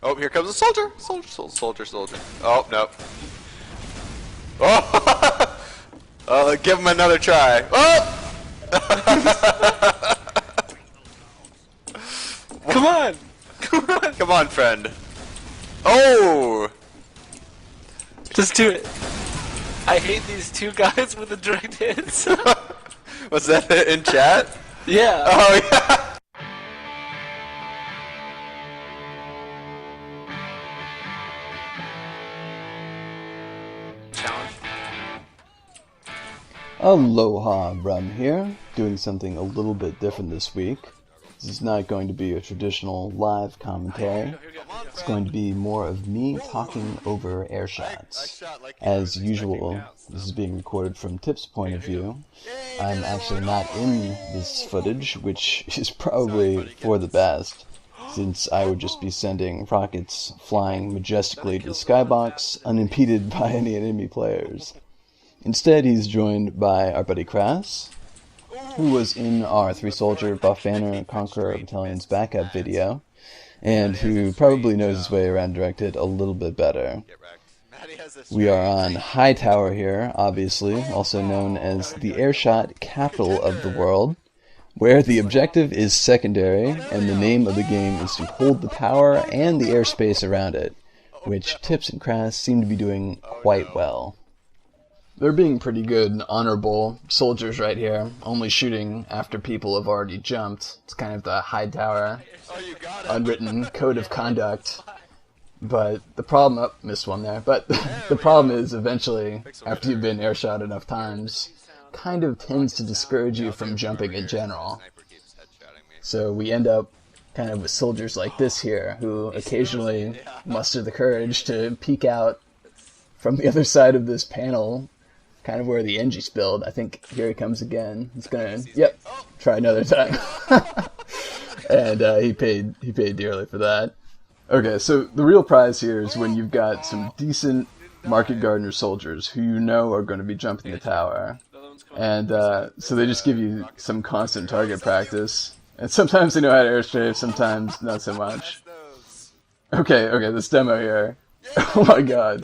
Oh, here comes a soldier! Soldier. Oh, no. Oh! Give him another try. Oh! Come on! Come on! Come on, friend. Oh! Just do it. I hate these two guys with the direct hits. Was that in chat? Yeah. Oh, yeah. Aloha, Rum here, doing something a little bit different this week. This is not going to be a traditional live commentary. It's going to be more of me talking over Airshots. As usual, this is being recorded from Tip's point of view. I'm actually not in this footage, which is probably for the best, since I would just be sending rockets flying majestically to the skybox, unimpeded by any enemy players. Instead, he's joined by our buddy Crass, who was in our 3-soldier Buff Banner Conqueror Battalion's backup video, and who probably knows his way around direct hit a little bit better. We are on High Tower here, obviously, also known as the Airshot capital of the world, where the objective is secondary, and the name of the game is to hold the tower and the airspace around it, which Tips and Crass seem to be doing quite well. They're being pretty good and honorable soldiers right here, only shooting after people have already jumped. It's kind of the High Tower unwritten code of conduct. But the problem, missed one there, but the problem is eventually, after you've been airshot enough times, kind of tends to discourage you from jumping in general. So we end up kind of with soldiers like this here, who occasionally muster the courage to peek out from the other side of this panel, kind of where the NG spilled. I think here he comes again. He's gonna, try another time. And he paid dearly for that. Okay, so the real prize here is when you've got some decent Market Gardener soldiers who you know are going to be jumping the tower. And so they just give you some constant target practice. And sometimes they know how to airstrafe, sometimes not so much. Okay, this demo here. Oh my god.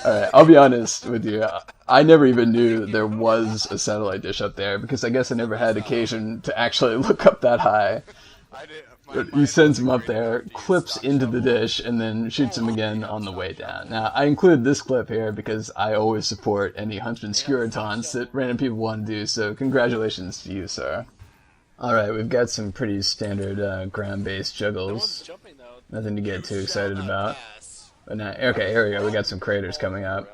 Alright, I'll be honest with you. I never even knew that there was a satellite dish up there, because I guess I never had occasion to actually look up that high. But he sends him up there, clips into the dish, and then shoots him again on the way down. Now, I included this clip here because I always support any Huntsman skewer taunts that random people want to do, so congratulations to you, sir. Alright, we've got some pretty standard ground-based juggles. Nothing to get too excited about. But now, okay, here we go. We got some craters coming up.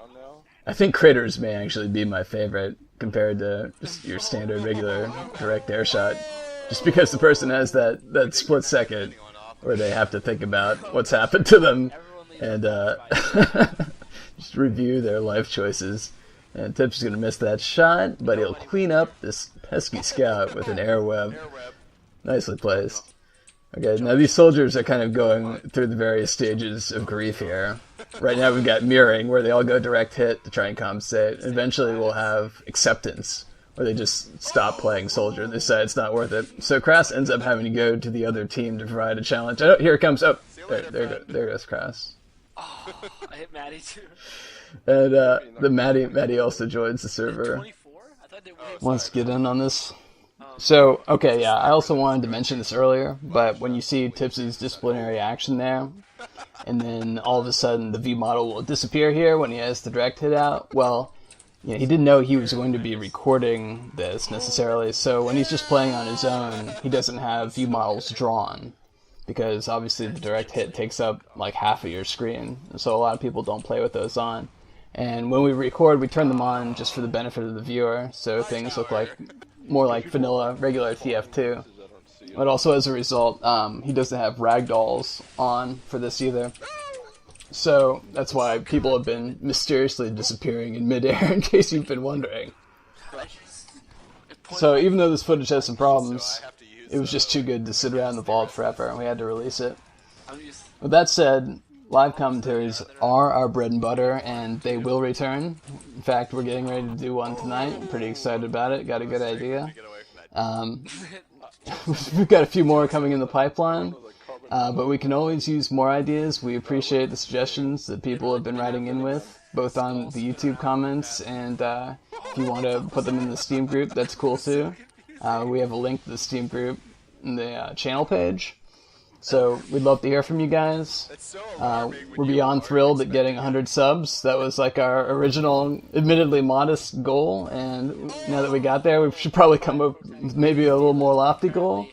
I think craters may actually be my favorite compared to just your standard regular direct air shot. Just because the person has that split second where they have to think about what's happened to them and just review their life choices. And Tip's is going to miss that shot, but he'll clean up this pesky scout with an air web. Nicely placed. Okay, now these soldiers are kind of going through the various stages of grief here. Right now we've got mirroring, where they all go direct hit to try and compensate. Eventually we'll have acceptance, where they just stop playing soldier and they decide it's not worth it. So Crass ends up having to go to the other team to provide a challenge. Oh, here it comes. Oh, there goes Crass. Oh, I hit Mattie too. And the Mattie also joins the server. Wants to get in on this. So, okay, yeah, I also wanted to mention this earlier, but when you see Tipsy's disciplinary action there, and then all of a sudden the V model will disappear here when he has the direct hit out, well, you know, he didn't know he was going to be recording this necessarily, so when he's just playing on his own, he doesn't have view models drawn, because obviously the direct hit takes up like half of your screen, so a lot of people don't play with those on. And when we record, we turn them on just for the benefit of the viewer, so things look like more like vanilla, regular TF2. But also as a result, he doesn't have ragdolls on for this either. So that's why people have been mysteriously disappearing in midair, in case you've been wondering. So even though this footage has some problems, it was just too good to sit around the vault forever, and we had to release it. With that said, live commentaries are our bread and butter, and they will return. In fact, we're getting ready to do one tonight. I'm pretty excited about it. Got a good idea. We've got a few more coming in the pipeline. But we can always use more ideas. We appreciate the suggestions that people have been writing in with, both on the YouTube comments, and if you want to put them in the Steam group, that's cool too. We have a link to the Steam group in the channel page. So we'd love to hear from you guys. We're beyond thrilled at getting 100 subs. That was like our original, admittedly modest goal, and now that we got there, we should probably come up with maybe a little more lofty goal.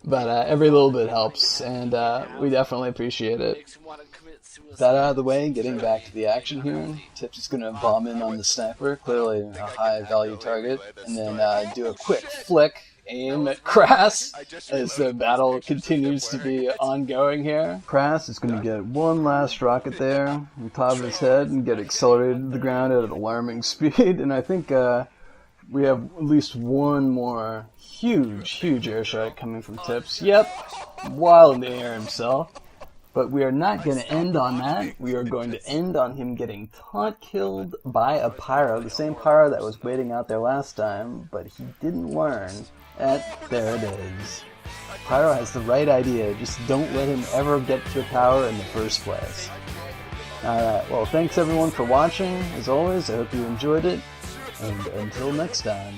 But every little bit helps, and we definitely appreciate it. With that out of the way, getting back to the action here, Tips is going to bomb in on the sniper, clearly a high-value target, and then do a quick flick, aim at Crass, as the battle continues to be ongoing here. Crass is going to get one last rocket there on top of his head and get accelerated to the ground at an alarming speed, and I think we have at least one more huge airshot coming from Tips. Yep, while in the air himself. But we are not going to end on that. We are going to end on him getting taunt killed by a pyro, the same pyro that was waiting out there last time, but he didn't learn. There it is. Pyro has the right idea, just don't let him ever get to power in the first place. Alright, well thanks everyone for watching. As always, I hope you enjoyed it, and until next time.